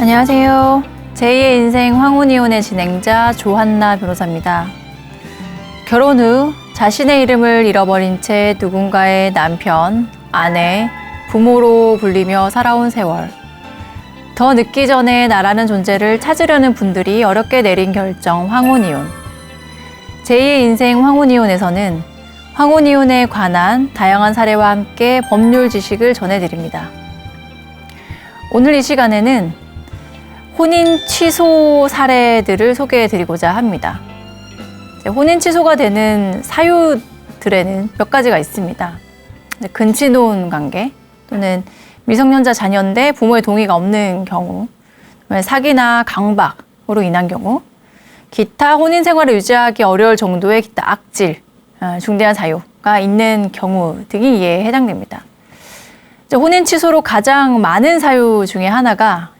안녕하세요. 제2의 인생 황혼이혼의 진행자 조한나 변호사입니다. 결혼 후 자신의 이름을 잃어버린 채 누군가의 남편, 아내, 부모로 불리며 살아온 세월. 더 늦기 전에 나라는 존재를 찾으려는 분들이 어렵게 내린 결정 황혼이혼. 제2의 인생 황혼이혼에서는 황혼이혼에 관한 다양한 사례와 함께 법률 지식을 전해드립니다. 오늘 이 시간에는 혼인 취소 사례들을 소개해드리고자 합니다. 혼인 취소가 되는 사유들에는 몇 가지가 있습니다. 근친혼 관계 또는 미성년자 자녀인데 부모의 동의가 없는 경우, 사기나 강박으로 인한 경우, 기타 혼인 생활을 유지하기 어려울 정도의 기타 악질, 중대한 사유가 있는 경우 등이 이에 해당됩니다. 혼인 취소로 가장 많은 사유 중에 하나가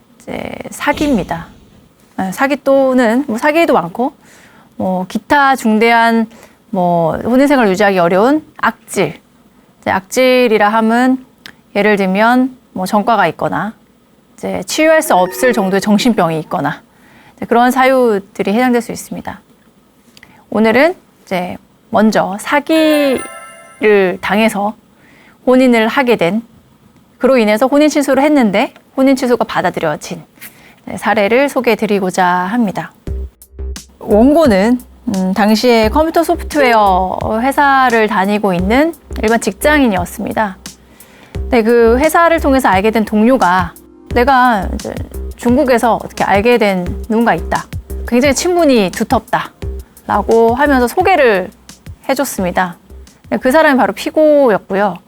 사기입니다. 사기 또는 사기도 많고 기타 중대한 혼인 생활을 유지하기 어려운 악질. 악질이라 함은 예를 들면 전과가 있거나 치유할 수 없을 정도의 정신병이 있거나 그런 사유들이 해당될 수 있습니다. 오늘은 먼저 사기를 당해서 혼인을 하게 된, 그로 인해서 혼인 취소를 했는데 혼인 취소가 받아들여진 사례를 소개해드리고자 합니다. 원고는 당시에 컴퓨터 소프트웨어 회사를 다니고 있는 일반 직장인이었습니다. 그 회사를 통해서 알게 된 동료가 내가 중국에서 어떻게 알게 된 누군가 있다. 굉장히 친분이 두텁다. 라고 하면서 소개를 해줬습니다. 그 사람이 바로 피고였고요.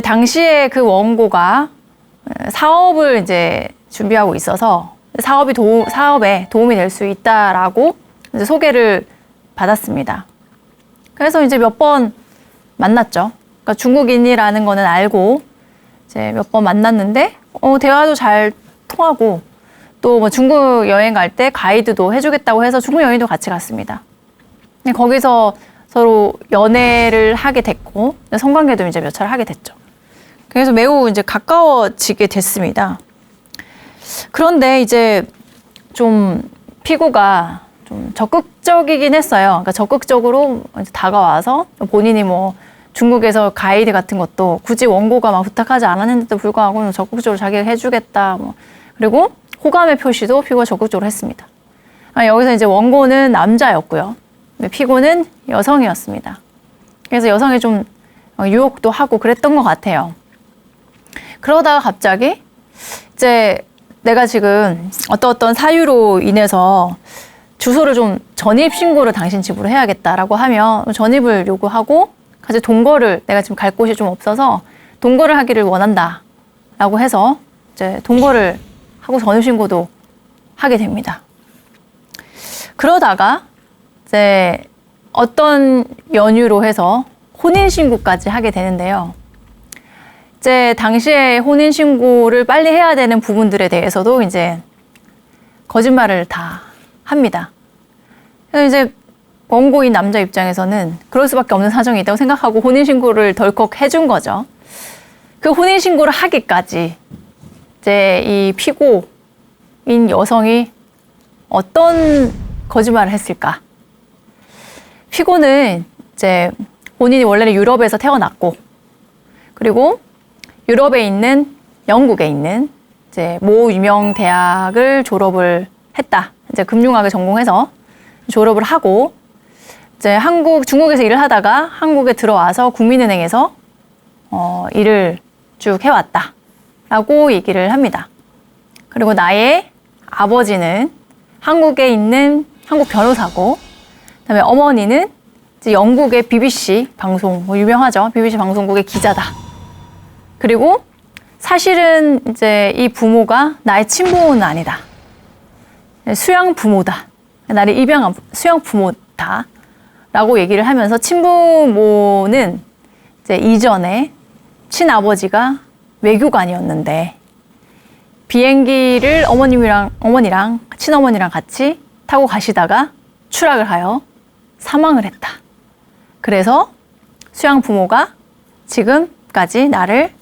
당시에 그 원고가 사업을 준비하고 있어서 사업에 도움이 될 수 있다라고 소개를 받았습니다. 그래서 몇 번 만났죠. 그러니까 중국인이라는 거는 알고 몇 번 만났는데 대화도 잘 통하고 또 중국 여행 갈 때 가이드도 해주겠다고 해서 중국 여행도 같이 갔습니다. 거기서 서로 연애를 하게 됐고 성관계도 몇 차례 하게 됐죠. 그래서 매우 가까워지게 됐습니다. 그런데 좀 피고가 좀 적극적이긴 했어요. 그러니까 적극적으로 다가와서 본인이 중국에서 가이드 같은 것도 굳이 원고가 막 부탁하지 않았는데도 불구하고 적극적으로 자기가 해주겠다. 그리고 호감의 표시도 피고가 적극적으로 했습니다. 여기서 원고는 남자였고요. 피고는 여성이었습니다. 그래서 여성이 좀 유혹도 하고 그랬던 것 같아요. 그러다가 갑자기 내가 지금 어떤 사유로 인해서 주소를 좀 전입신고를 당신 집으로 해야겠다라고 하면 전입을 요구하고 같이 동거를, 내가 지금 갈 곳이 좀 없어서 동거를 하기를 원한다 라고 해서 동거를 하고 전입신고도 하게 됩니다. 그러다가 어떤 연유로 해서 혼인신고까지 하게 되는데요. 당시에 혼인신고를 빨리 해야 되는 부분들에 대해서도 거짓말을 다 합니다. 그래서 원고인 남자 입장에서는 그럴 수밖에 없는 사정이 있다고 생각하고 혼인신고를 덜컥 해준 거죠. 그 혼인신고를 하기까지 이 피고인 여성이 어떤 거짓말을 했을까? 피고는 본인이 원래는 유럽에서 태어났고, 그리고 유럽에 있는, 영국에 있는 모 유명 대학을 졸업을 했다. 금융학을 전공해서 졸업을 하고 중국에서 일을 하다가 한국에 들어와서 국민은행에서 일을 쭉 해왔다라고 얘기를 합니다. 그리고 나의 아버지는 한국에 있는 한국 변호사고, 그다음에 어머니는 영국의 BBC 방송, 유명하죠. BBC 방송국의 기자다. 그리고 사실은 이 부모가 나의 친부는 아니다. 수양 부모다. 나를 입양한 수양 부모다. 라고 얘기를 하면서 친부모는 이전에 친아버지가 외교관이었는데 비행기를 어머니랑 친어머니랑 같이 타고 가시다가 추락을 하여 사망을 했다. 그래서 수양 부모가 지금까지 나를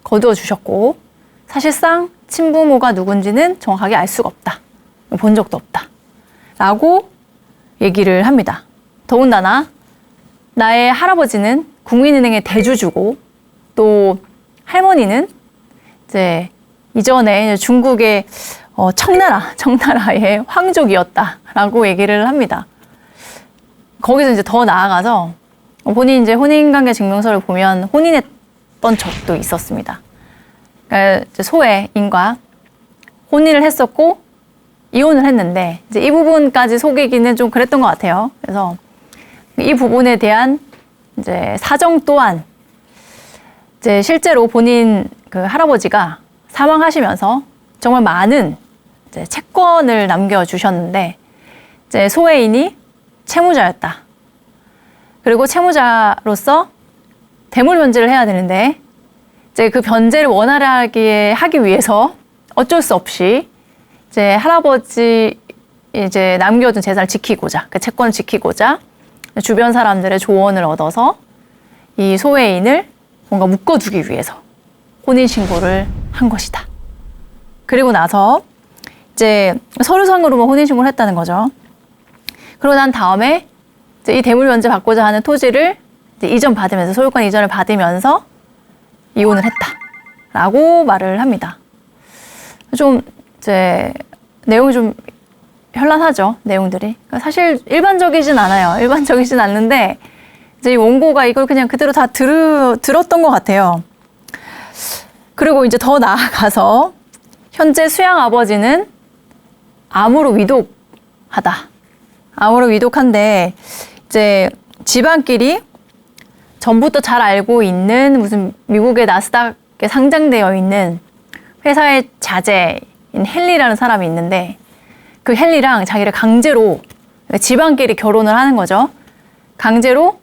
거두어 주셨고 사실상 친부모가 누군지는 정확하게 알 수가 없다. 본 적도 없다. 라고 얘기를 합니다. 더군다나 나의 할아버지는 국민은행의 대주주고 또 할머니는 이제 이전에 중국의 청나라의 황족이었다라고 얘기를 합니다. 거기서 이제 더 나아가서 본인 이제 혼인관계 증명서를 보면 혼인했던 적도 있었습니다. 그러니까 이제 소외인과 혼인을 했었고 이혼을 했는데 이제 이 부분까지 속이기는 좀 그랬던 것 같아요. 그래서 이 부분에 대한 이제 사정 또한 이제 실제로 본인 그 할아버지가 사망하시면서 정말 많은 이제 채권을 남겨주셨는데 이제 소외인이 채무자였다. 그리고 채무자로서 대물 변제를 해야 되는데 이제 그 변제를 원활하게 하기 위해서 어쩔 수 없이 이제 할아버지 이제 남겨둔 재산을 지키고자, 그 채권을 지키고자 주변 사람들의 조언을 얻어서 이 소외인을 뭔가 묶어두기 위해서 혼인신고를 한 것이다. 그리고 나서 이제 서류상으로만 혼인신고를 했다는 거죠. 그러고 난 다음에 이제 이 대물 변제 받고자 하는 토지를 이제 이전받으면서 소유권 이전을 받으면서 이혼을 했다라고 말을 합니다. 좀 이제 내용이 좀 현란하죠, 내용들이. 사실 일반적이진 않아요. 일반적이진 않는데 이제 이 원고가 이걸 그냥 그대로 다 들었던 것 같아요. 그리고 이제 더 나아가서 현재 수양 아버지는 암으로 위독하다. 암으로 위독한데 이제 집안끼리 전부터 잘 알고 있는 무슨 미국의 나스닥에 상장되어 있는 회사의 자제인 헨리라는 사람이 있는데 그 헨리랑 자기를 강제로 그러니까 집안끼리 결혼을 하는 거죠. 강제로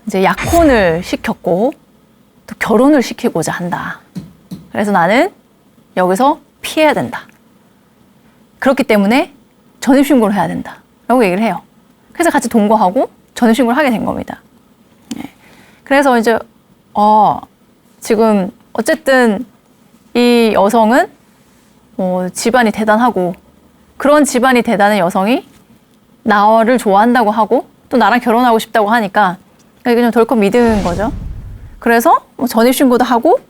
이제 약혼을 시켰고 또 결혼을 시키고자 한다. 그래서 나는 여기서 피해야 된다. 그렇기 때문에 전입신고를 해야 된다. 라고 얘기를 해요. 그래서 같이 동거하고 전입신고를 하게 된 겁니다. 그래서 이제 지금 어쨌든 이 여성은 집안이 대단하고 그런 집안이 대단한 여성이 나를 좋아한다고 하고 또 나랑 결혼하고 싶다고 하니까 이게 좀 덜컥 믿은 거죠. 그래서 전입신고도 하고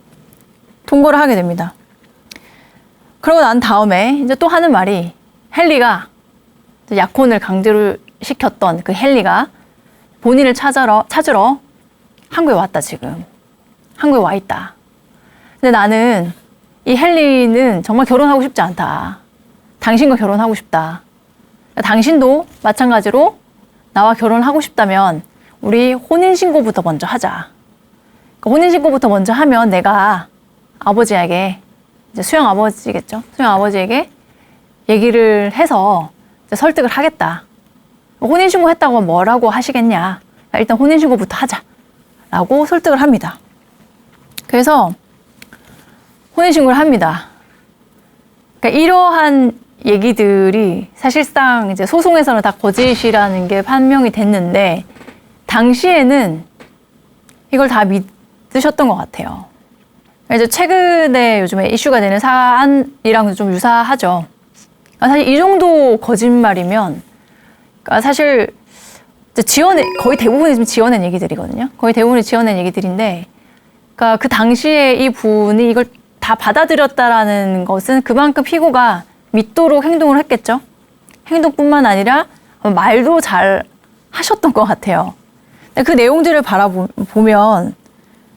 동거를 하게 됩니다. 그러고 난 다음에 이제 또 하는 말이 헨리가 약혼을 강제로 시켰던 그 헨리가 본인을 찾으러 한국에 왔다 지금. 한국에 와 있다. 근데 나는 이 헨리는 정말 결혼하고 싶지 않다. 당신과 결혼하고 싶다. 당신도 마찬가지로 나와 결혼하고 싶다면 우리 혼인신고부터 먼저 하자. 혼인신고부터 먼저 하면 내가 아버지에게 이제 수양 아버지겠죠. 수양 아버지에게 얘기를 해서 이제 설득을 하겠다. 혼인신고 했다고 하면 뭐라고 하시겠냐. 일단 혼인신고부터 하자. 라고 설득을 합니다. 그래서 혼인신고를 합니다. 그러니까 이러한 얘기들이 사실상 이제 소송에서는 다 거짓이라는 게 판명이 됐는데 당시에는 이걸 다 믿으셨던 것 같아요. 이제 최근에 요즘에 이슈가 되는 사안이랑 좀 유사하죠. 사실 이 정도 거짓말이면, 그러니까 사실 거의 대부분이 지금 지어낸 얘기들이거든요. 거의 대부분이 지어낸 얘기들인데, 그러니까 그 당시에 이 분이 이걸 다 받아들였다라는 것은 그만큼 피고가 믿도록 행동을 했겠죠. 행동뿐만 아니라 말도 잘 하셨던 것 같아요. 그 내용들을 바라보면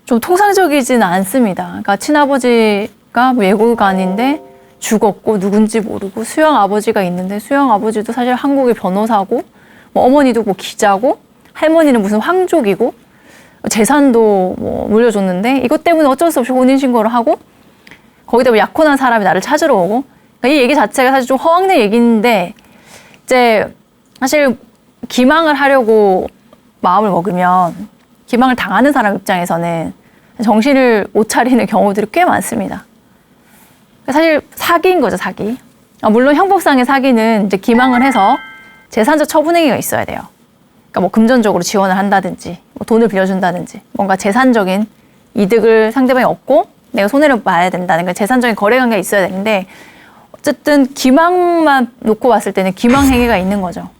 좀 통상적이지는 않습니다. 그러니까 친아버지가 외국인인데 죽었고 누군지 모르고 수양 아버지가 있는데 수양 아버지도 사실 한국의 변호사고 어머니도 기자고 할머니는 무슨 황족이고 재산도 물려줬는데 이것 때문에 어쩔 수 없이 혼인신고를 하고 거기다 약혼한 사람이 나를 찾으러 오고 그러니까 이 얘기 자체가 사실 좀 허황된 얘기인데 이제 사실 기망을 하려고 마음을 먹으면 기망을 당하는 사람 입장에서는 정신을 못 차리는 경우들이 꽤 많습니다. 사실 사기인 거죠, 사기. 물론 형법상의 사기는 이제 기망을 해서 재산적 처분행위가 있어야 돼요. 그러니까 금전적으로 지원을 한다든지 돈을 빌려준다든지 뭔가 재산적인 이득을 상대방이 얻고 내가 손해를 봐야 된다는 거, 재산적인 거래관계가 있어야 되는데 어쨌든 기망만 놓고 봤을 때는 기망행위가 있는 거죠.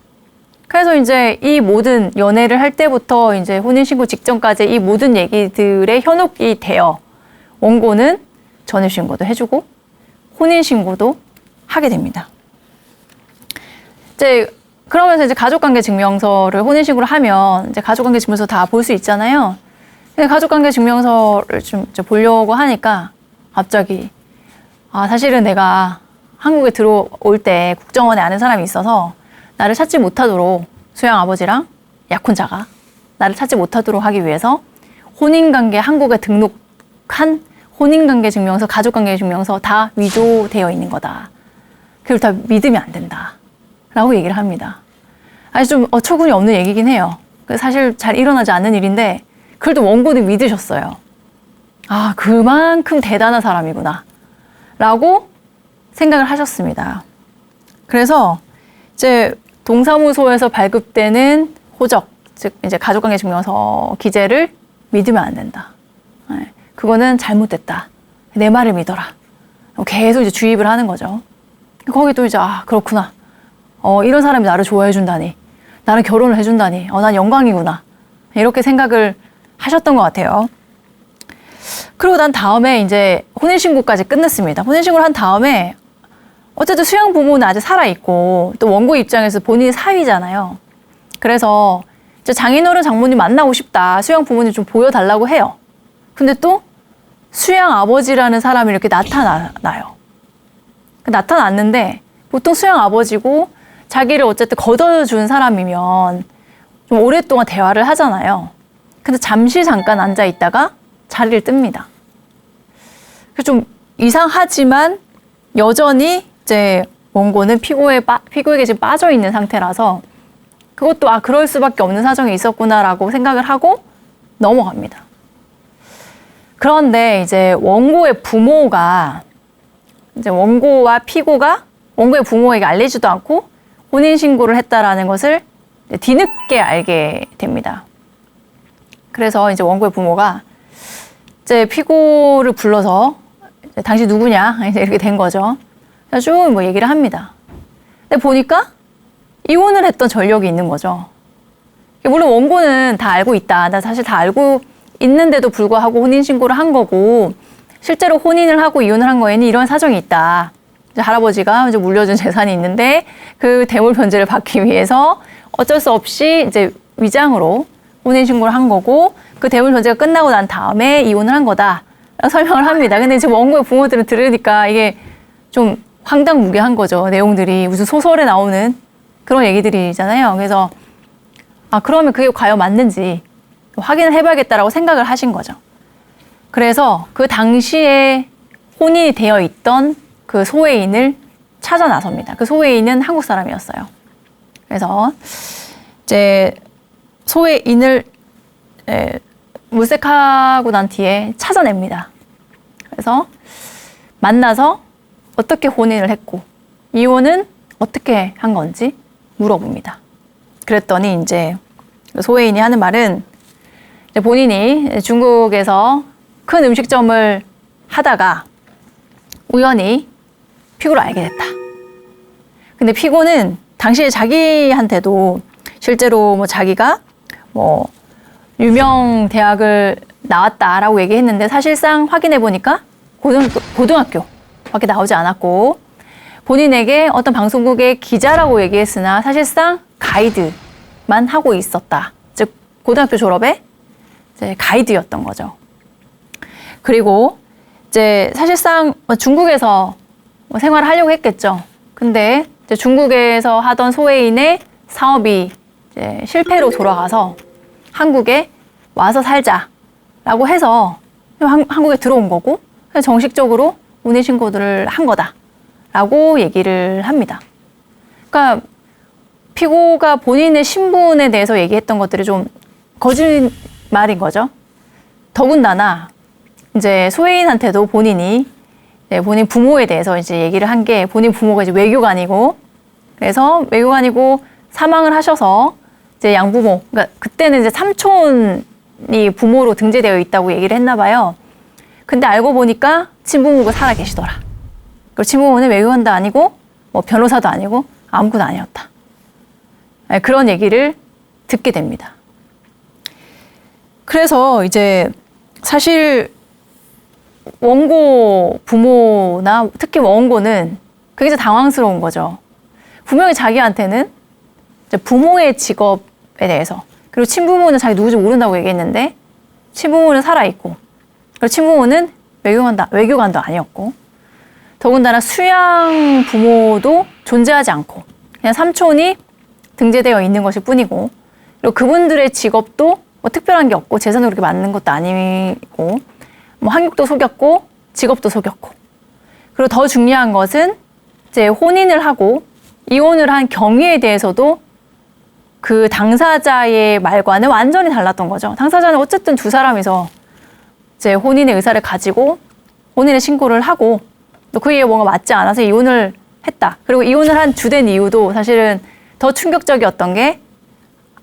그래서 이제 이 모든 연애를 할 때부터 이제 혼인신고 직전까지 이 모든 얘기들의 현혹이 되어 원고는 전입신고도 해주고 혼인신고도 하게 됩니다. 이제 그러면서 이제 가족관계증명서를 혼인신고를 하면 이제 가족관계증명서 다 볼 수 있잖아요. 근데 가족관계증명서를 좀 이제 보려고 하니까 갑자기 사실은 내가 한국에 들어올 때 국정원에 아는 사람이 있어서 나를 찾지 못하도록 소양 아버지랑 약혼자가 나를 찾지 못하도록 하기 위해서 혼인관계 한국에 등록한 혼인관계증명서, 가족관계증명서 다 위조되어 있는 거다. 그걸 다 믿으면 안 된다. 라고 얘기를 합니다. 아니 좀 어처구니 없는 얘기긴 해요. 사실 잘 일어나지 않는 일인데 그래도 원고는 믿으셨어요. 그만큼 대단한 사람이구나. 라고 생각을 하셨습니다. 그래서 이제 동사무소에서 발급되는 호적, 즉 이제 가족관계증명서 기재를 믿으면 안 된다. 그거는 잘못됐다. 내 말을 믿어라. 계속 이제 주입을 하는 거죠. 거기 또 이제 그렇구나. 이런 사람이 나를 좋아해 준다니, 나랑 결혼을 해준다니, 난 영광이구나. 이렇게 생각을 하셨던 것 같아요. 그리고 난 다음에 이제 혼인신고까지 끝냈습니다. 혼인신고를 한 다음에 어쨌든 수양 부모는 아직 살아있고 또 원고 입장에서 본인이 사위잖아요. 그래서 이제 장인어른 장모님 만나고 싶다. 수양 부모님 좀 보여달라고 해요. 근데 또 수양 아버지라는 사람이 이렇게 나타나요. 나타났는데 보통 수양 아버지고 자기를 어쨌든 걷어준 사람이면 좀 오랫동안 대화를 하잖아요. 근데 잠깐 앉아 있다가 자리를 뜹니다. 그래서 좀 이상하지만 여전히 이제 원고는 피고에게 지금 빠져 있는 상태라서 그것도 그럴 수밖에 없는 사정이 있었구나라고 생각을 하고 넘어갑니다. 그런데 이제 원고의 부모가 이제 원고와 피고가 원고의 부모에게 알리지도 않고 혼인신고를 했다라는 것을 뒤늦게 알게 됩니다. 그래서 이제 원고의 부모가 이제 피고를 불러서 당신 누구냐 이렇게 된 거죠. 쭉 뭐 얘기를 합니다. 근데 보니까 이혼을 했던 전력이 있는 거죠. 물론 원고는 다 알고 있다. 나 사실 다 알고 있는데도 불구하고 혼인신고를 한 거고 실제로 혼인을 하고 이혼을 한 거에는 이런 사정이 있다. 이제 할아버지가 이제 물려준 재산이 있는데 그 대물 변제를 받기 위해서 어쩔 수 없이 이제 위장으로 혼인신고를 한 거고 그 대물 변제가 끝나고 난 다음에 이혼을 한 거다. 설명을 합니다. 근데 이제 원고의 부모들은 들으니까 이게 좀 황당무계한 거죠. 내용들이 무슨 소설에 나오는 그런 얘기들이잖아요. 그래서 그러면 그게 과연 맞는지 확인을 해봐야겠다라고 생각을 하신 거죠. 그래서 그 당시에 혼인이 되어 있던 그 소외인을 찾아 나섭니다. 그 소외인은 한국 사람이었어요. 그래서 이제 소외인을 물색하고 난 뒤에 찾아냅니다. 그래서 만나서 어떻게 혼인을 했고 이혼은 어떻게 한 건지 물어봅니다. 그랬더니 이제 소외인이 하는 말은 이제 본인이 중국에서 큰 음식점을 하다가 우연히 피고를 알게 됐다. 근데 피고는 당시에 자기한테도 실제로 뭐 자기가 뭐 유명 대학을 나왔다라고 얘기했는데 사실상 확인해 보니까 고등학교 밖에 나오지 않았고 본인에게 어떤 방송국의 기자라고 얘기했으나 사실상 가이드만 하고 있었다. 즉 고등학교 졸업에 이제 가이드였던 거죠. 그리고 이제 사실상 중국에서 생활을 하려고 했겠죠. 근데 이제 중국에서 하던 소외인의 사업이 이제 실패로 돌아가서 한국에 와서 살자라고 해서 한국에 들어온 거고 정식적으로 혼인신고를 한 거다라고 얘기를 합니다. 그러니까 피고가 본인의 신분에 대해서 얘기했던 것들이 좀 거짓말인 거죠. 더군다나 이제 소외인한테도 본인이 본인 부모에 대해서 이제 얘기를 한 게 본인 부모가 이제 외교관이고 그래서 외교관이고 사망을 하셔서 이제 양부모, 그러니까 그때는 이제 삼촌이 부모로 등재되어 있다고 얘기를 했나 봐요. 근데 알고 보니까 친부모가 살아 계시더라. 그리고 친부모는 외교관도 아니고 뭐 변호사도 아니고 아무것도 아니었다. 네, 그런 얘기를 듣게 됩니다. 그래서 이제 사실 원고 부모나 특히 원고는 그게 이제 당황스러운 거죠. 분명히 자기한테는 이제 부모의 직업에 대해서, 그리고 친부모는 자기 누구지 모른다고 얘기했는데 친부모는 살아있고, 그리고 친부모는 외교관도 아니었고, 더군다나 수양 부모도 존재하지 않고 그냥 삼촌이 등재되어 있는 것일 뿐이고, 그리고 그분들의 직업도 뭐 특별한 게 없고 재산으로 그렇게 맞는 것도 아니고, 뭐 학력도 속였고 직업도 속였고, 그리고 더 중요한 것은 이제 혼인을 하고 이혼을 한 경위에 대해서도 그 당사자의 말과는 완전히 달랐던 거죠. 당사자는 어쨌든 두 사람이서 이제 혼인의 의사를 가지고 혼인의 신고를 하고 또 그게 뭔가 맞지 않아서 이혼을 했다. 그리고 이혼을 한 주된 이유도 사실은 더 충격적이었던 게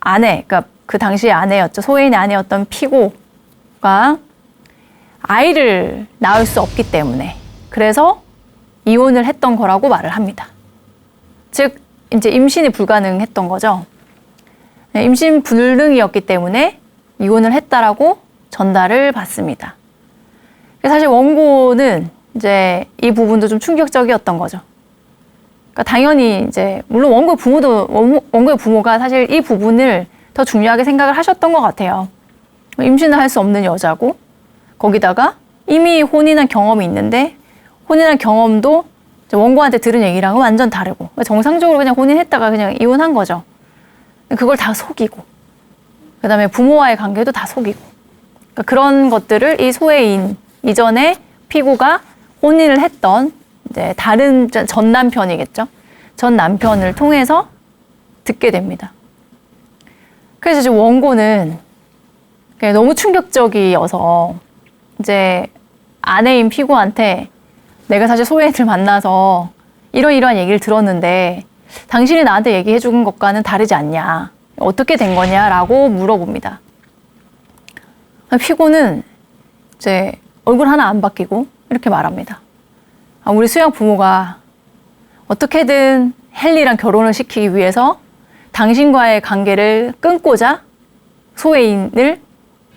아내, 그러니까 그 당시의 아내였죠. 소혜인의 아내였던 피고가 아이를 낳을 수 없기 때문에, 그래서 이혼을 했던 거라고 말을 합니다. 즉 이제 임신이 불가능했던 거죠. 임신 불능이었기 때문에 이혼을 했다라고 전달을 받습니다. 사실 원고는 이제 이 부분도 좀 충격적이었던 거죠. 그러니까 당연히 이제 물론 원고의 부모가 사실 이 부분을 더 중요하게 생각을 하셨던 것 같아요. 임신을 할 수 없는 여자고, 거기다가 이미 혼인한 경험이 있는데 혼인한 경험도 원고한테 들은 얘기랑은 완전 다르고, 정상적으로 그냥 혼인했다가 그냥 이혼한 거죠. 그걸 다 속이고, 그다음에 부모와의 관계도 다 속이고, 그러니까 그런 것들을 이 소혜인 이전에 피고가 혼인을 했던 이제 다른 전 남편이겠죠. 전 남편을 통해서 듣게 됩니다. 그래서 이제 원고는 너무 충격적이어서 이제 아내인 피고한테 내가 사실 소혜인을 만나서 이러이러한 얘기를 들었는데 당신이 나한테 얘기해 준 것과는 다르지 않냐, 어떻게 된 거냐라고 물어봅니다. 피고는 이제 얼굴 하나 안 바뀌고 이렇게 말합니다. 우리 수양 부모가 어떻게든 헨리랑 결혼을 시키기 위해서 당신과의 관계를 끊고자 소혜인을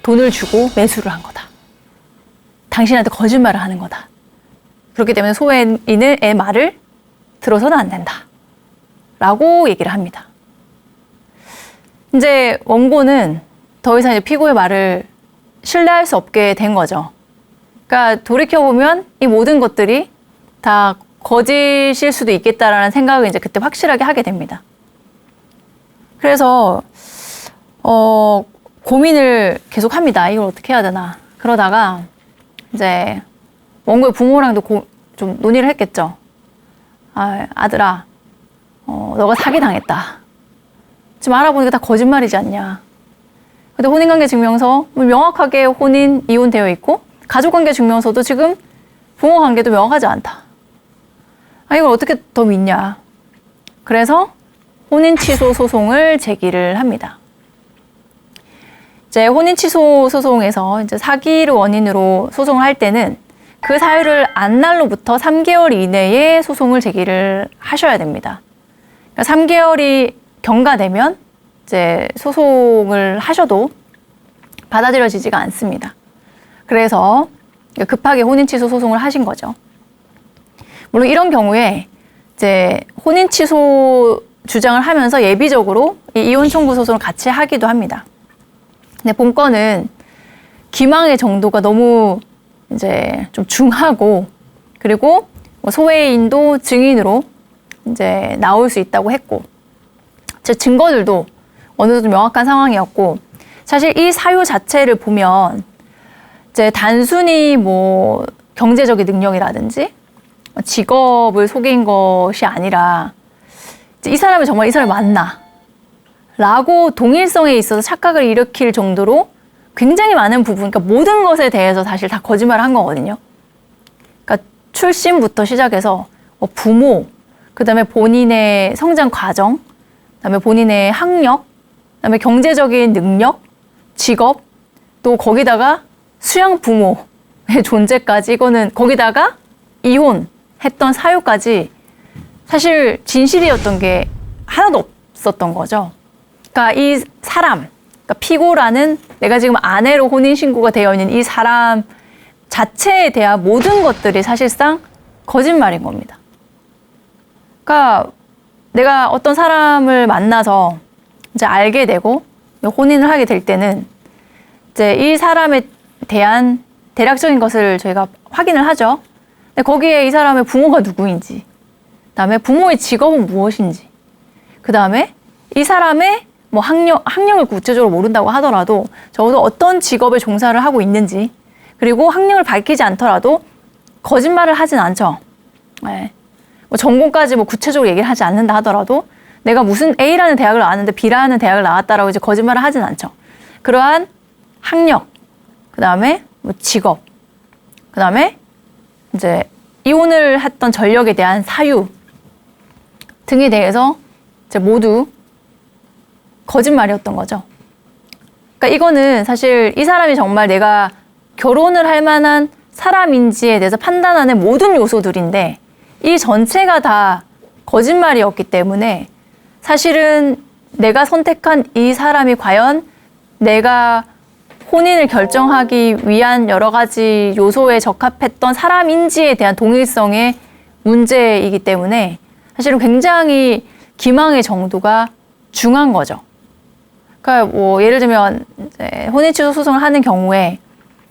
돈을 주고 매수를 한 거다. 당신한테 거짓말을 하는 거다. 그렇기 때문에 소혜인의 말을 들어서는 안 된다. 라고 얘기를 합니다. 이제 원고는 더 이상 이제 피고의 말을 신뢰할 수 없게 된 거죠. 그러니까 돌이켜보면 이 모든 것들이 다 거짓일 수도 있겠다라는 생각을 이제 그때 확실하게 하게 됩니다. 그래서 고민을 계속 합니다. 이걸 어떻게 해야 되나. 그러다가 이제 원고의 부모랑도 좀 논의를 했겠죠. 아들아, 너가 사기당했다. 지금 알아보니까 다 거짓말이지 않냐. 근데 혼인관계 증명서 명확하게 혼인, 이혼되어 있고 가족관계 증명서도 지금 부모관계도 명확하지 않다. 이걸 어떻게 더 믿냐. 그래서 혼인 취소 소송을 제기를 합니다. 이제 혼인 취소 소송에서 이제 사기를 원인으로 소송을 할 때는 그 사유를 안 날로부터 3개월 이내에 소송을 제기를 하셔야 됩니다. 그러니까 3개월이 경과되면 이제 소송을 하셔도 받아들여지지가 않습니다. 그래서 급하게 혼인 취소 소송을 하신 거죠. 물론 이런 경우에 이제 혼인 취소 주장을 하면서 예비적으로 이 이혼 청구 소송을 같이 하기도 합니다. 근데 본건은 기망의 정도가 너무 이제 좀 중하고, 그리고 소혜인도 증인으로 이제 나올 수 있다고 했고, 제 증거들도 어느 정도 명확한 상황이었고, 사실 이 사유 자체를 보면 이제 단순히 뭐 경제적인 능력이라든지 직업을 속인 것이 아니라 이 사람이 정말 이 사람을 만나 라고 동일성에 있어서 착각을 일으킬 정도로 굉장히 많은 부분, 그러니까 모든 것에 대해서 사실 다 거짓말을 한 거거든요. 그러니까 출신부터 시작해서 부모, 그다음에 본인의 성장 과정, 그다음에 본인의 학력, 그다음에 경제적인 능력, 직업, 또 거기다가 수양 부모, 존재까지 이거는 거기다가 이혼했던 사유까지 사실 진실이었던 게 하나도 없었던 거죠. 그러니까 이 사람, 그러니까 피고라는 내가 지금 아내로 혼인신고가 되어 있는 이 사람 자체에 대한 모든 것들이 사실상 거짓말인 겁니다. 그러니까 내가 어떤 사람을 만나서 이제 알게 되고 혼인을 하게 될 때는 이제 이 사람에 대한 대략적인 것을 저희가 확인을 하죠. 근데 거기에 이 사람의 부모가 누구인지, 그다음에 부모의 직업은 무엇인지, 그다음에 이 사람의 뭐 학력을 구체적으로 모른다고 하더라도 적어도 어떤 직업에 종사를 하고 있는지, 그리고 학력을 밝히지 않더라도 거짓말을 하진 않죠. 네. 뭐 전공까지 뭐 구체적으로 얘기를 하지 않는다 하더라도 내가 무슨 A라는 대학을 나왔는데 B라는 대학을 나왔다라고 이제 거짓말을 하진 않죠. 그러한 학력, 그 다음에 뭐 직업, 그 다음에 이제 이혼을 했던 전력에 대한 사유 등에 대해서 이제 모두 거짓말이었던 거죠. 그러니까 이거는 사실 이 사람이 정말 내가 결혼을 할 만한 사람인지에 대해서 판단하는 모든 요소들인데 이 전체가 다 거짓말이었기 때문에 사실은 내가 선택한 이 사람이 과연 내가 혼인을 결정하기 위한 여러 가지 요소에 적합했던 사람인지에 대한 동일성의 문제이기 때문에 사실은 굉장히 기망의 정도가 중한 거죠. 그러니까 뭐 예를 들면 이제 혼인 취소 소송을 하는 경우에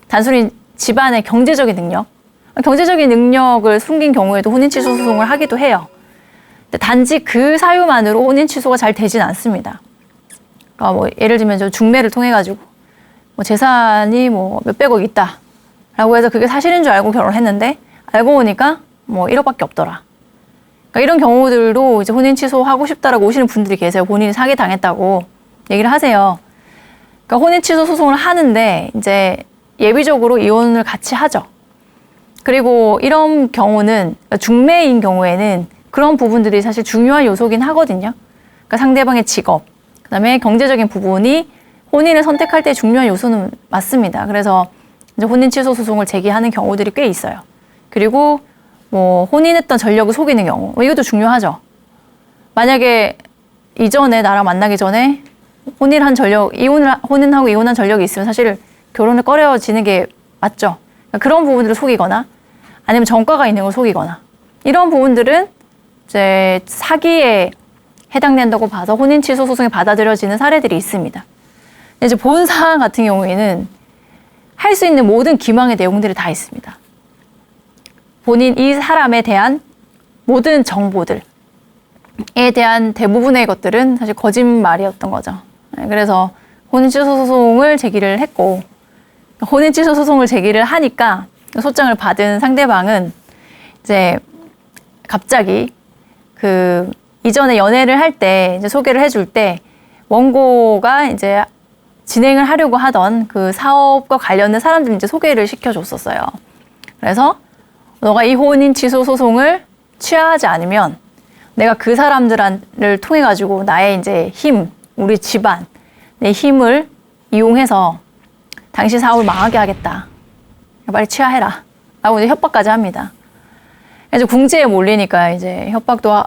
단순히 집안의 경제적인 능력을 숨긴 경우에도 혼인 취소 소송을 하기도 해요. 근데 단지 그 사유만으로 혼인 취소가 잘 되진 않습니다. 그러니까 뭐 예를 들면 저 중매를 통해 가지고 뭐 재산이 뭐 몇백억 있다라고 해서 그게 사실인 줄 알고 결혼했는데 알고 보니까 뭐 1억밖에 없더라. 그러니까 이런 경우들도 이제 혼인 취소하고 싶다라고 오시는 분들이 계세요. 본인이 사기 당했다고 얘기를 하세요. 그러니까 혼인 취소 소송을 하는데 이제 예비적으로 이혼을 같이 하죠. 그리고 이런 경우는 중매인 경우에는 그런 부분들이 사실 중요한 요소긴 하거든요. 그러니까 상대방의 직업, 그다음에 경제적인 부분이 혼인을 선택할 때 중요한 요소는 맞습니다. 그래서 이제 혼인 취소 소송을 제기하는 경우들이 꽤 있어요. 그리고 뭐 혼인했던 전력을 속이는 경우, 이것도 중요하죠. 만약에 이전에 나랑 만나기 전에 혼인하고 이혼한 전력이 있으면 사실 결혼을 꺼려지는 게 맞죠. 그러니까 그런 부분들을 속이거나 아니면 전과가 있는 걸 속이거나 이런 부분들은 이제 사기에 해당된다고 봐서 혼인 취소 소송이 받아들여지는 사례들이 있습니다. 이제 본 사안 같은 경우에는 할 수 있는 모든 기망의 내용들이 다 있습니다. 본인 이 사람에 대한 모든 정보들에 대한 대부분의 것들은 사실 거짓말이었던 거죠. 그래서 혼인 취소 소송을 제기를 했고 혼인 취소 소송을 제기를 하니까 소장을 받은 상대방은 이제 갑자기 그 이전에 연애를 할 때 이제 소개를 해줄 때 원고가 이제 진행을 하려고 하던 그 사업과 관련된 사람들 이제 소개를 시켜줬었어요. 그래서 너가 이 혼인 취소 소송을 취하하지 않으면 내가 그 사람들을 통해 가지고 나의 이제 힘, 우리 집안, 내 힘을 이용해서 당신 사업을 망하게 하겠다. 빨리 취하해라. 라고 이제 협박까지 합니다. 이제 궁지에 몰리니까 이제 협박도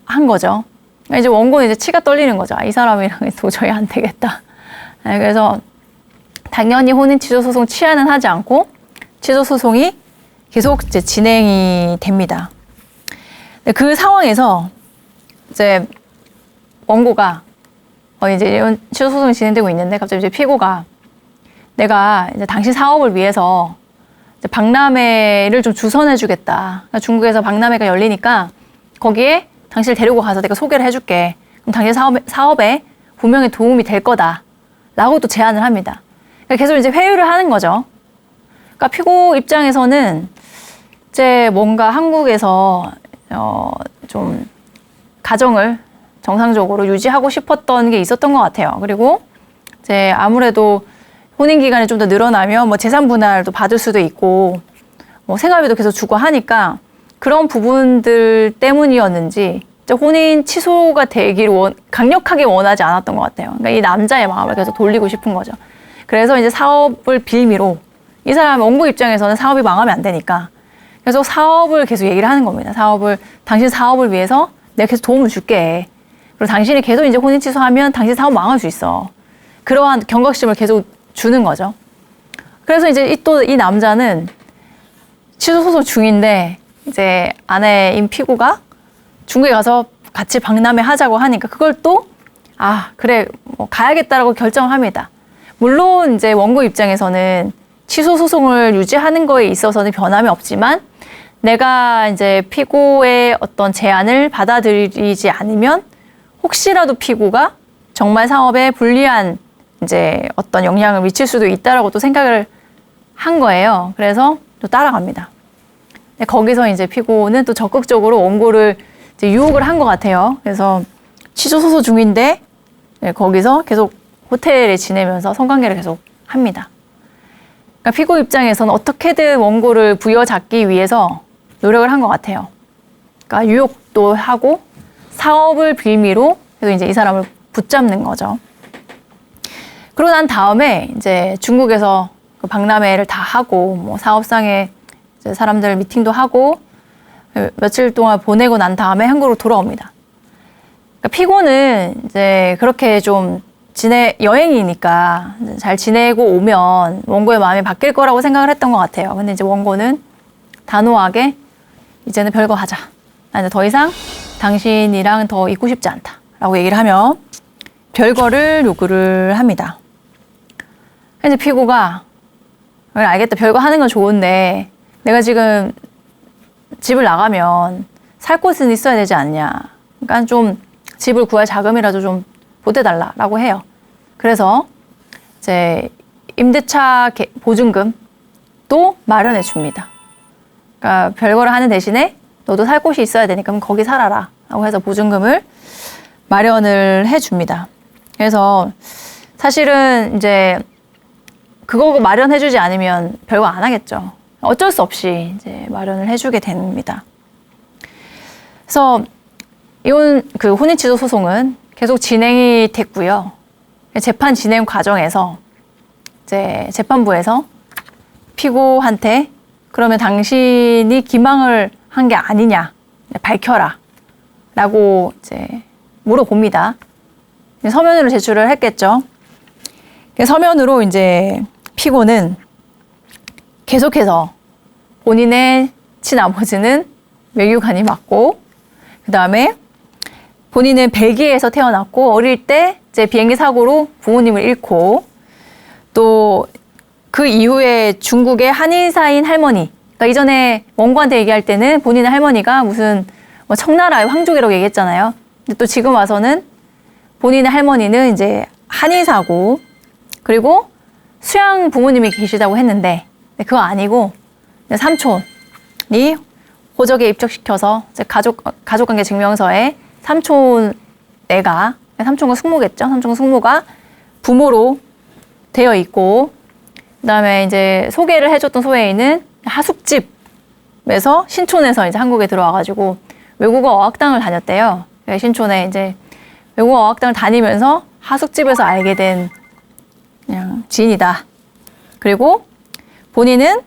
한 거죠. 이제 원고는 이제 치가 떨리는 거죠. 이 사람이랑 도저히 안 되겠다. 그래서 당연히 혼인 취소 소송 취하는 하지 않고 취소 소송이 계속 이제 진행이 됩니다. 그 상황에서 이제 원고가 이제 취소 소송이 진행되고 있는데 갑자기 이제 피고가 내가 이제 당신 사업을 위해서 이제 박람회를 좀 주선해주겠다. 그러니까 중국에서 박람회가 열리니까 거기에 당신을 데리고 가서 내가 소개를 해줄게. 그럼 당신 사업에 분명히 도움이 될 거다. 라고 또 제안을 합니다. 그러니까 계속 이제 회유를 하는 거죠. 그러니까 피고 입장에서는 이제 뭔가 한국에서 좀 가정을 정상적으로 유지하고 싶었던 게 있었던 것 같아요. 그리고 이제 아무래도 혼인 기간이 좀 더 늘어나면 뭐 재산 분할도 받을 수도 있고 뭐 생활비도 계속 주고 하니까 그런 부분들 때문이었는지 혼인 취소가 되기를 강력하게 원하지 않았던 것 같아요. 그러니까 이 남자의 마음을 계속 돌리고 싶은 거죠. 그래서 이제 사업을 빌미로 이 사람 원고 입장에서는 사업이 망하면 안 되니까 계속 사업을 계속 얘기를 하는 겁니다. 당신 사업을 위해서 내가 계속 도움을 줄게. 그리고 당신이 계속 이제 혼인 취소하면 당신 사업 망할 수 있어. 그러한 경각심을 계속 주는 거죠. 그래서 이제 또 이 남자는 취소 소송 중인데 이제 아내인 피고가 중국에 가서 같이 박람회 하자고 하니까 그걸 또 그래 뭐 가야겠다라고 결정을 합니다. 물론 이제 원고 입장에서는 취소 소송을 유지하는 거에 있어서는 변함이 없지만 내가 이제 피고의 어떤 제안을 받아들이지 않으면 혹시라도 피고가 정말 사업에 불리한 이제 어떤 영향을 미칠 수도 있다라고 또 생각을 한 거예요. 그래서 또 따라갑니다. 거기서 이제 피고는 또 적극적으로 원고를 이제 유혹을 한 것 같아요. 그래서 취소 소송 중인데 거기서 계속 호텔에 지내면서 성관계를 계속 합니다. 그러니까 피고 입장에서는 어떻게든 원고를 부여잡기 위해서 노력을 한 것 같아요. 그러니까 유혹도 하고 사업을 빌미로 그래서 이제 이 사람을 붙잡는 거죠. 그러고 난 다음에 이제 중국에서 그 박람회를 다 하고 뭐 사업상의 이제 사람들 미팅도 하고 며칠 동안 보내고 난 다음에 한국으로 돌아옵니다. 그러니까 피고는 이제 그렇게 좀 여행이니까 잘 지내고 오면 원고의 마음이 바뀔 거라고 생각을 했던 것 같아요. 근데 이제 원고는 단호하게 이제는 별거 하자. 나 이제 더 이상 당신이랑 더 있고 싶지 않다. 라고 얘기를 하며 별거를 요구를 합니다. 이제 피고가 알겠다. 별거 하는 건 좋은데 내가 지금 집을 나가면 살 곳은 있어야 되지 않냐. 그러니까 좀 집을 구할 자금이라도 좀 보태달라라고 해요. 그래서 이제 임대차 보증금도 마련해 줍니다. 그러니까 별거를 하는 대신에 너도 살 곳이 있어야 되니까 그럼 거기 살아라 라고 해서 보증금을 마련을 해 줍니다. 그래서 사실은 이제 그거 마련해 주지 않으면 별거 안 하겠죠. 어쩔 수 없이 이제 마련을 해주게 됩니다. 그래서 이혼 그 혼인 취소 소송은 계속 진행이 됐고요. 재판 진행 과정에서 이제 재판부에서 피고한테 그러면 당신이 기망을 한 게 아니냐 밝혀라라고 이제 물어봅니다. 서면으로 제출을 했겠죠. 서면으로 이제 피고는 계속해서 본인의 친아버지는 외교관이 맞고 그 다음에 본인은 벨기에에서 태어났고 어릴 때 이제 비행기 사고로 부모님을 잃고 또 그 이후에 중국의 한의사인 할머니 그러니까 이전에 원고한테 얘기할 때는 본인의 할머니가 무슨 뭐 청나라의 황족이라고 얘기했잖아요. 근데 또 지금 와서는 본인의 할머니는 이제 한의사고 그리고 수양 부모님이 계시다고 했는데 그거 아니고 삼촌이 호적에 입적시켜서 이제 가족관계 증명서에 삼촌 애가 삼촌과 숙모겠죠. 삼촌과 숙모가 부모로 되어 있고 그다음에 이제 소개를 해줬던 소외인은 하숙집에서 신촌에서 이제 한국에 들어와가지고 외국어 어학당을 다녔대요. 신촌에 이제 외국어 어학당을 다니면서 하숙집에서 알게 된 그냥 지인이다. 그리고 본인은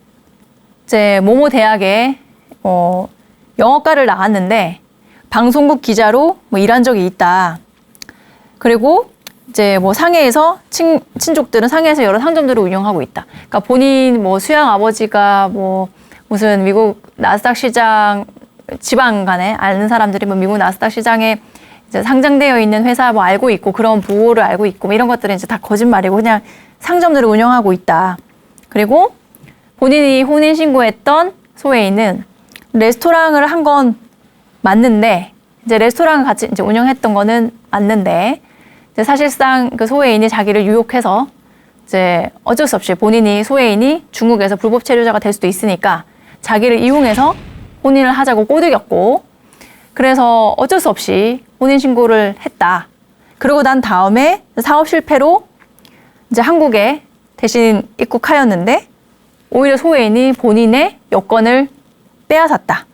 이제 모모 대학에 영어과를 나왔는데 방송국 기자로 뭐 일한 적이 있다. 그리고 이제 뭐 상해에서 친족들은 상해에서 여러 상점들을 운영하고 있다. 그러니까 본인 뭐 수양 아버지가 뭐 무슨 미국 나스닥 시장 지방 간에 아는 사람들이 뭐 미국 나스닥 시장에 이제 상장되어 있는 회사 뭐 알고 있고 그런 부호를 알고 있고 뭐 이런 것들은 이제 다 거짓말이고 그냥 상점들을 운영하고 있다. 그리고 본인이 혼인 신고했던 소외인은 레스토랑을 한 건 맞는데 이제 레스토랑을 같이 이제 운영했던 거는 맞는데 이제 사실상 그 소외인이 자기를 유혹해서 이제 어쩔 수 없이 본인이 소외인이 중국에서 불법 체류자가 될 수도 있으니까 자기를 이용해서 혼인을 하자고 꼬드겼고 그래서 어쩔 수 없이 혼인 신고를 했다. 그러고 난 다음에 사업 실패로 이제 한국에 대신 입국하였는데 오히려 소외인이 본인의 여권을 빼앗았다.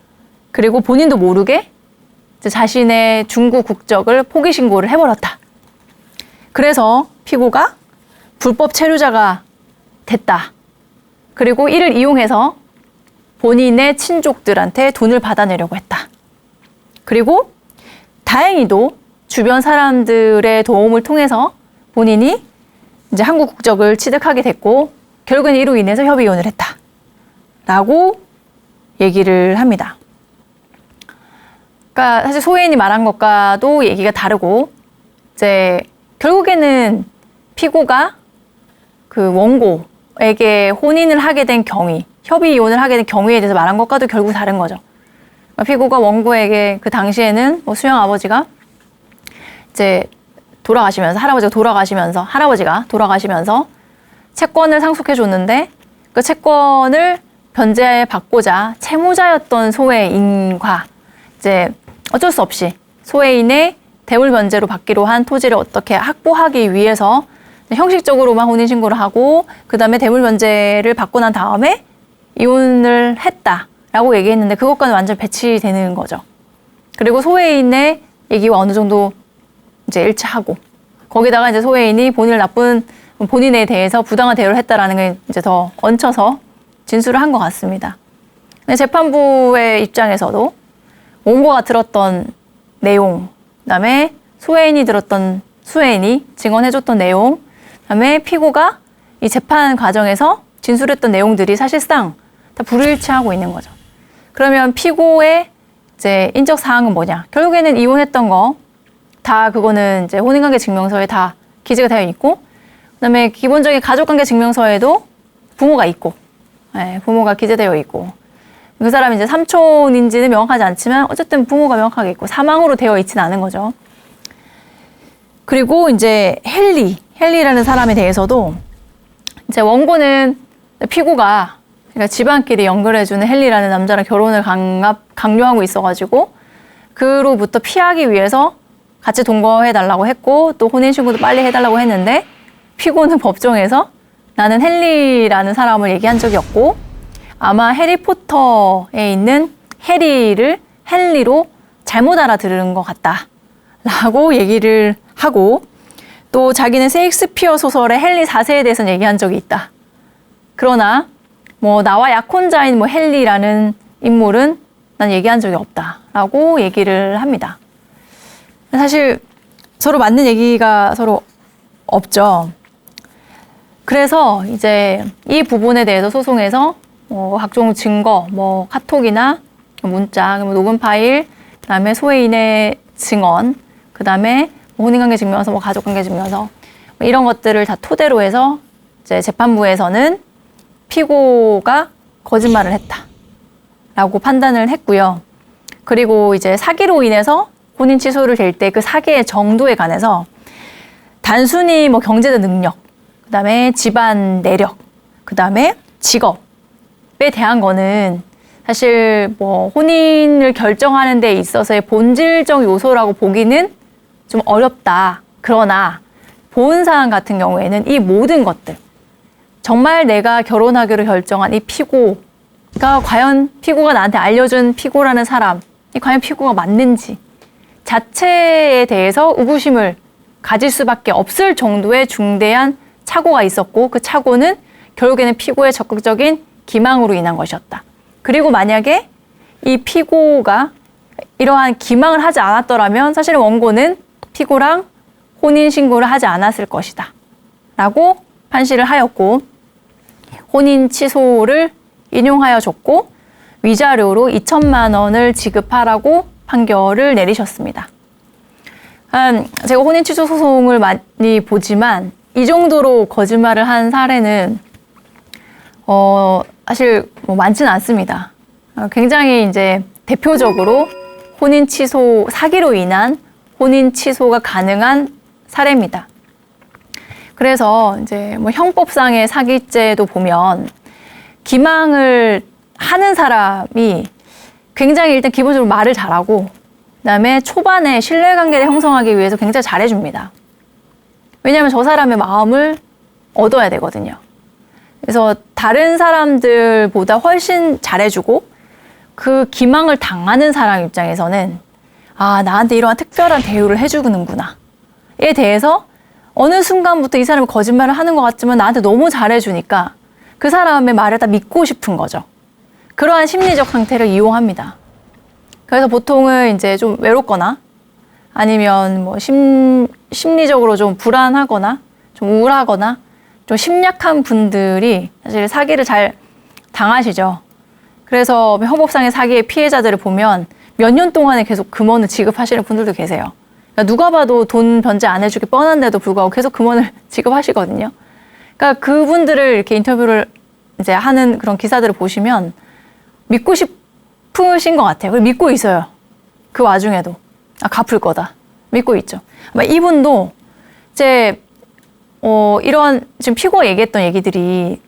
그리고 본인도 모르게 이제 자신의 중국 국적을 포기 신고를 해버렸다. 그래서 피고가 불법 체류자가 됐다. 그리고 이를 이용해서 본인의 친족들한테 돈을 받아내려고 했다. 그리고 다행히도 주변 사람들의 도움을 통해서 본인이 이제 한국 국적을 취득하게 됐고 결국엔 이로 인해서 협의 이혼을 했다. 라고 얘기를 합니다. 그러니까 사실 소혜인이 말한 것과도 얘기가 다르고 이제 결국에는 피고가 그 원고에게 혼인을 하게 된 경위, 협의 이혼을 하게 된 경위에 대해서 말한 것과도 결국 다른 거죠. 그러니까 피고가 원고에게 그 당시에는 뭐 수영 아버지가 이제 할아버지가 돌아가시면서 채권을 상속해 줬는데 그 채권을 변제받고자 채무자였던 소혜인과 이제 어쩔 수 없이 소혜인의 대물 변제로 받기로 한 토지를 어떻게 확보하기 위해서 형식적으로만 혼인신고를 하고 그 다음에 대물 변제를 받고 난 다음에 이혼을 했다라고 얘기했는데 그것과는 완전 배치되는 거죠. 그리고 소혜인의 얘기와 어느 정도 이제 일치하고 거기다가 이제 소혜인이 본인에 대해서 부당한 대우를 했다라는 게 이제 더 얹혀서 진술을 한 것 같습니다. 근데 재판부의 입장에서도 원고가 들었던 내용, 그다음에 소혜인이 증언해줬던 내용, 그다음에 피고가 이 재판 과정에서 진술했던 내용들이 사실상 다 불일치하고 있는 거죠. 그러면 피고의 이제 인적 사항은 뭐냐? 결국에는 이혼했던 거 다 그거는 이제 혼인관계 증명서에 다 기재가 되어 있고, 그다음에 기본적인 가족관계 증명서에도 부모가 있고, 부모가 기재되어 있고, 그 사람이 이제 삼촌인지는 명확하지 않지만 어쨌든 부모가 명확하게 있고 사망으로 되어 있지는 않은 거죠. 그리고 이제 헨리라는 사람에 대해서도 이제 원고는 피고가 그러니까 집안끼리 연결해주는 헨리라는 남자랑 결혼을 강요하고 있어가지고 그로부터 피하기 위해서 같이 동거해달라고 했고 또 혼인신고도 빨리 해달라고 했는데 피고는 법정에서 나는 헨리라는 사람을 얘기한 적이 없고 아마 해리포터에 있는 해리를 헨리로 잘못 알아들은 것 같다라고 얘기를 하고 또 자기는 셰익스피어 소설의 헨리 4세에 대해서는 얘기한 적이 있다. 그러나 뭐 나와 약혼자인 뭐 헨리라는 인물은 난 얘기한 적이 없다라고 얘기를 합니다. 사실 서로 맞는 얘기가 서로 없죠. 그래서 이제 이 부분에 대해서 소송에서 각종 증거, 뭐 카톡이나 문자, 녹음 파일, 그다음에 소혜인의 증언, 그다음에 혼인관계 증명서, 뭐 가족관계 증명서 이런 것들을 다 토대로 해서 이제 재판부에서는 피고가 거짓말을 했다라고 판단을 했고요. 그리고 이제 사기로 인해서 혼인 취소를 될 때 그 사기의 정도에 관해서 단순히 뭐 경제적 능력, 그다음에 집안 내력, 그다음에 직업에 대한 거는 사실 뭐 혼인을 결정하는 데 있어서의 본질적 요소라고 보기는 좀 어렵다. 그러나 보은사안 같은 경우에는 이 모든 것들 정말 내가 결혼하기로 결정한 이 피고가 과연 피고가 나한테 알려준 피고라는 사람이 과연 피고가 맞는지 자체에 대해서 의구심을 가질 수밖에 없을 정도의 중대한 착오가 있었고 그 착오는 결국에는 피고의 적극적인 기망으로 인한 것이었다. 그리고 만약에 이 피고가 이러한 기망을 하지 않았더라면 사실은 원고는 피고랑 혼인신고를 하지 않았을 것이다. 라고 판시를 하였고 혼인 취소를 인용하여 줬고 위자료로 2천만 원을 지급하라고 판결을 내리셨습니다. 제가 혼인 취소 소송을 많이 보지만 이 정도로 거짓말을 한 사례는 사실 뭐 많지는 않습니다. 굉장히 이제 대표적으로 혼인 취소 사기로 인한 혼인 취소가 가능한 사례입니다. 그래서 이제 뭐 형법상의 사기죄도 보면 기망을 하는 사람이 굉장히 일단 기본적으로 말을 잘하고 그다음에 초반에 신뢰관계를 형성하기 위해서 굉장히 잘해줍니다. 왜냐하면 저 사람의 마음을 얻어야 되거든요. 그래서 다른 사람들보다 훨씬 잘해주고 그 기망을 당하는 사람 입장에서는 아, 나한테 이러한 특별한 대우를 해주는구나. 에 대해서 어느 순간부터 이 사람이 거짓말을 하는 것 같지만 나한테 너무 잘해주니까 그 사람의 말을 다 믿고 싶은 거죠. 그러한 심리적 상태를 이용합니다. 그래서 보통은 이제 좀 외롭거나 아니면 뭐 심리적으로 좀 불안하거나 좀 우울하거나 좀 심약한 분들이 사실 사기를 잘 당하시죠. 그래서 형법상의 사기의 피해자들을 보면 몇 년 동안에 계속 금원을 지급하시는 분들도 계세요. 그러니까 누가 봐도 돈 변제 안 해주기 뻔한데도 불구하고 계속 금원을 지급하시거든요. 그러니까 그분들을 이렇게 인터뷰를 이제 하는 그런 기사들을 보시면 믿고 싶으신 것 같아요. 믿고 있어요. 그 와중에도. 갚을 거다. 믿고 있죠. 이분도 이제, 이런 지금 피고가 얘기했던 얘기들이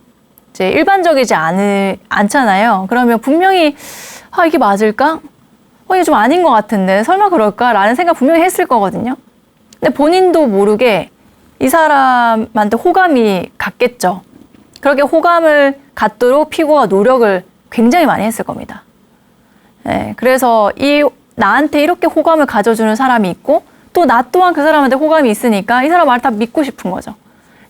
이제 일반적이지 않잖아요. 그러면 분명히, 이게 맞을까? 이게 좀 아닌 것 같은데, 설마 그럴까? 라는 생각 분명히 했을 거거든요. 근데 본인도 모르게 이 사람한테 호감이 갔겠죠. 그렇게 호감을 갖도록 피고가 노력을 굉장히 많이 했을 겁니다. 네, 그래서 나한테 이렇게 호감을 가져주는 사람이 있고 또 나 또한 그 사람한테 호감이 있으니까 이 사람 말을 다 믿고 싶은 거죠.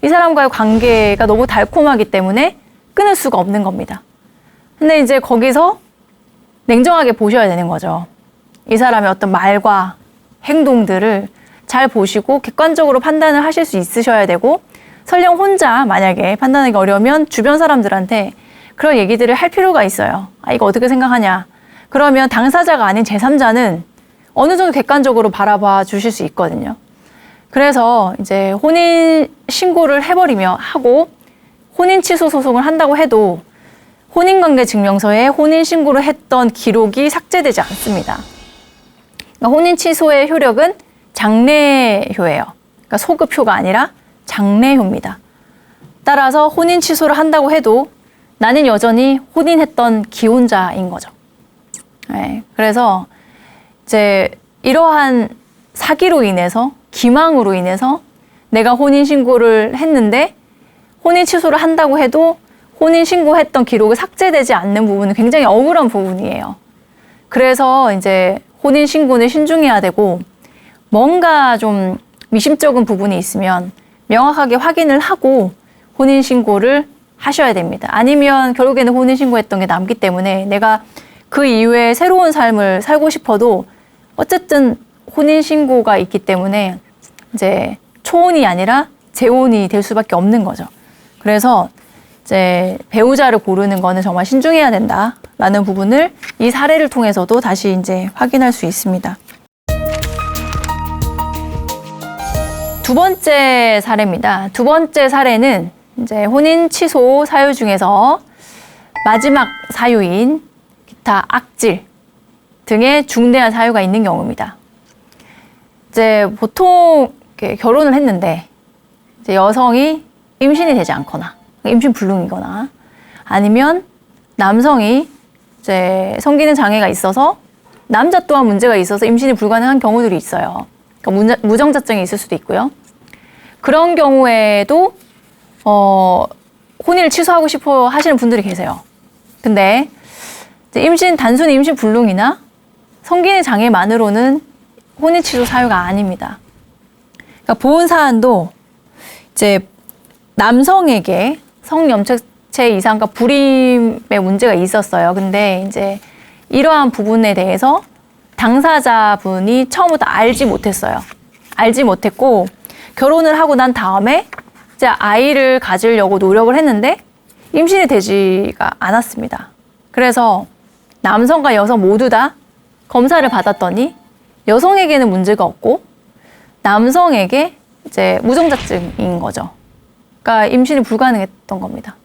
이 사람과의 관계가 너무 달콤하기 때문에 끊을 수가 없는 겁니다. 근데 이제 거기서 냉정하게 보셔야 되는 거죠. 이 사람의 어떤 말과 행동들을 잘 보시고 객관적으로 판단을 하실 수 있으셔야 되고 설령 혼자 만약에 판단하기 어려우면 주변 사람들한테 그런 얘기들을 할 필요가 있어요. 이거 어떻게 생각하냐. 그러면 당사자가 아닌 제3자는 어느 정도 객관적으로 바라봐 주실 수 있거든요. 그래서 이제 혼인 신고를 해버리며 하고 혼인 취소 소송을 한다고 해도 혼인관계 증명서에 혼인 신고를 했던 기록이 삭제되지 않습니다. 그러니까 혼인 취소의 효력은 장래효예요. 그러니까 소급효가 아니라 장래효입니다. 따라서 혼인 취소를 한다고 해도 나는 여전히 혼인했던 기혼자인 거죠. 네, 그래서 이제 이러한 사기로 인해서 기망으로 인해서 내가 혼인 신고를 했는데 혼인 취소를 한다고 해도 혼인 신고했던 기록이 삭제되지 않는 부분은 굉장히 억울한 부분이에요. 그래서 이제 혼인 신고는 신중해야 되고 뭔가 좀 미심쩍은 부분이 있으면 명확하게 확인을 하고 혼인 신고를 하셔야 됩니다. 아니면 결국에는 혼인 신고했던 게 남기 때문에 내가 그 이후에 새로운 삶을 살고 싶어도 어쨌든 혼인 신고가 있기 때문에 이제 초혼이 아니라 재혼이 될 수밖에 없는 거죠. 그래서 이제 배우자를 고르는 거는 정말 신중해야 된다라는 부분을 이 사례를 통해서도 다시 이제 확인할 수 있습니다. 두 번째 사례입니다. 두 번째 사례는 이제 혼인 취소 사유 중에서 마지막 사유인 기타 악질 등의 중대한 사유가 있는 경우입니다. 이제 보통 결혼을 했는데 이제 여성이 임신이 되지 않거나 임신 불능이거나 아니면 남성이 이제 성기능 장애가 있어서 남자 또한 문제가 있어서 임신이 불가능한 경우들이 있어요. 그러니까 무정자증이 있을 수도 있고요. 그런 경우에도 혼인을 취소하고 싶어 하시는 분들이 계세요. 근데 이제 단순히 임신 불능이나 성기능 장애만으로는 혼인 취소 사유가 아닙니다. 그러니까 보은 사안도 이제 남성에게 성염색체 이상과 불임의 문제가 있었어요. 근데 이제 이러한 부분에 대해서 당사자분이 처음부터 알지 못했어요. 알지 못했고 결혼을 하고 난 다음에 이제 아이를 가지려고 노력을 했는데 임신이 되지가 않았습니다. 그래서 남성과 여성 모두 다 검사를 받았더니 여성에게는 문제가 없고 남성에게 이제 무정자증인 거죠. 그러니까 임신이 불가능했던 겁니다.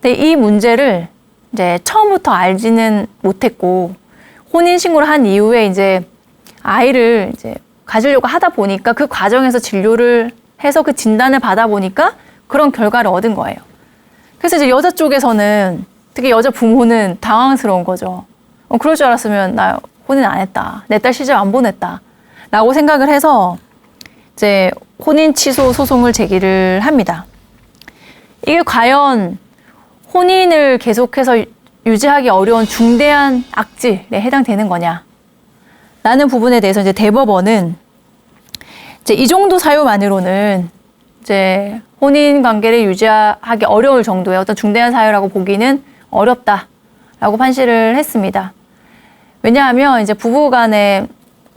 근데 이 문제를 이제 처음부터 알지는 못했고 혼인신고를 한 이후에 이제 아이를 이제 가지려고 하다 보니까 그 과정에서 진료를 해서 그 진단을 받아보니까 그런 결과를 얻은 거예요. 그래서 이제 여자 쪽에서는 특히 여자 부모는 당황스러운 거죠. 그럴 줄 알았으면 나 혼인 안 했다. 내 딸 시집 안 보냈다. 라고 생각을 해서 이제 혼인 취소 소송을 제기를 합니다. 이게 과연 혼인을 계속해서 유지하기 어려운 중대한 악질에 해당되는 거냐? 라는 부분에 대해서 이제 대법원은 이제 이 정도 사유만으로는 이제 혼인 관계를 유지하기 어려울 정도의 어떤 중대한 사유라고 보기는 어렵다라고 판시를 했습니다. 왜냐하면 이제 부부 간의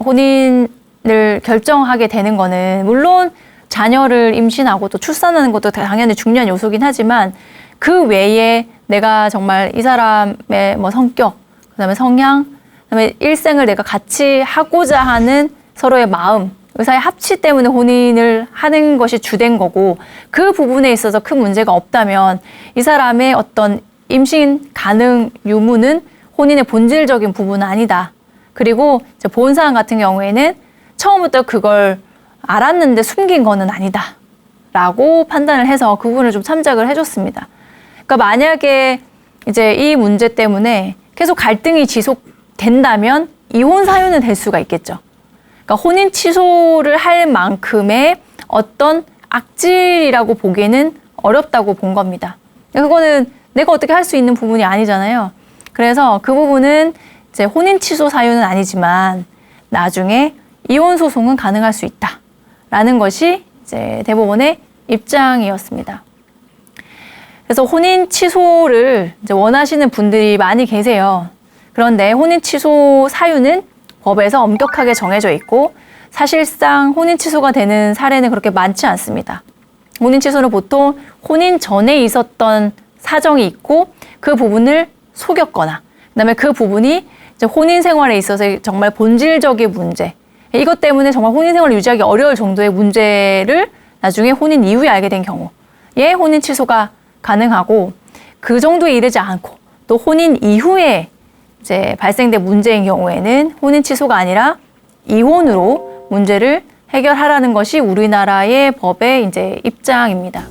혼인을 결정하게 되는 거는 물론 자녀를 임신하고 또 출산하는 것도 당연히 중요한 요소긴 하지만 그 외에 내가 정말 이 사람의 뭐 성격, 그다음에 성향, 그다음에 일생을 내가 같이 하고자 하는 서로의 마음, 의사의 합치 때문에 혼인을 하는 것이 주된 거고 그 부분에 있어서 큰 문제가 없다면 이 사람의 어떤 임신 가능 유무는 혼인의 본질적인 부분은 아니다. 그리고 이제 보은사항 같은 경우에는 처음부터 그걸 알았는데 숨긴 거는 아니다. 라고 판단을 해서 그 부분을 좀 참작을 해줬습니다. 그러니까 만약에 이제 이 문제 때문에 계속 갈등이 지속된다면 이혼 사유는 될 수가 있겠죠. 그러니까 혼인 취소를 할 만큼의 어떤 악질이라고 보기에는 어렵다고 본 겁니다. 그거는 내가 어떻게 할 수 있는 부분이 아니잖아요. 그래서 그 부분은 이제 혼인 취소 사유는 아니지만 나중에 이혼 소송은 가능할 수 있다라는 것이 이제 대법원의 입장이었습니다. 그래서 혼인 취소를 이제 원하시는 분들이 많이 계세요. 그런데 혼인 취소 사유는 법에서 엄격하게 정해져 있고 사실상 혼인 취소가 되는 사례는 그렇게 많지 않습니다. 혼인 취소는 보통 혼인 전에 있었던 사정이 있고 그 부분을 속였거나 그다음에 그 부분이 이제 혼인 생활에 있어서 정말 본질적인 문제, 이것 때문에 정말 혼인 생활을 유지하기 어려울 정도의 문제를 나중에 혼인 이후에 알게 된 경우에 혼인 취소가 가능하고 그 정도에 이르지 않고 또 혼인 이후에 이제 발생된 문제인 경우에는 혼인 취소가 아니라 이혼으로 문제를 해결하라는 것이 우리나라의 법의 이제 입장입니다.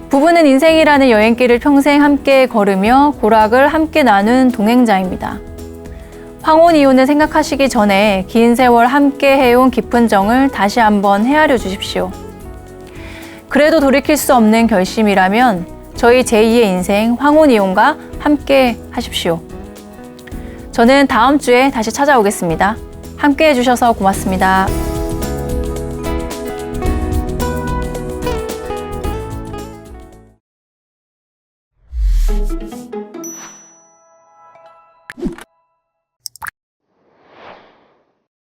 부부는 인생이라는 여행길을 평생 함께 걸으며 고락을 함께 나눈 동행자입니다. 황혼 이혼을 생각하시기 전에 긴 세월 함께 해온 깊은 정을 다시 한번 헤아려 주십시오. 그래도 돌이킬 수 없는 결심이라면 저희 제2의 인생 황혼 이혼과 함께 하십시오. 저는 다음 주에 다시 찾아오겠습니다. 함께 해주셔서 고맙습니다.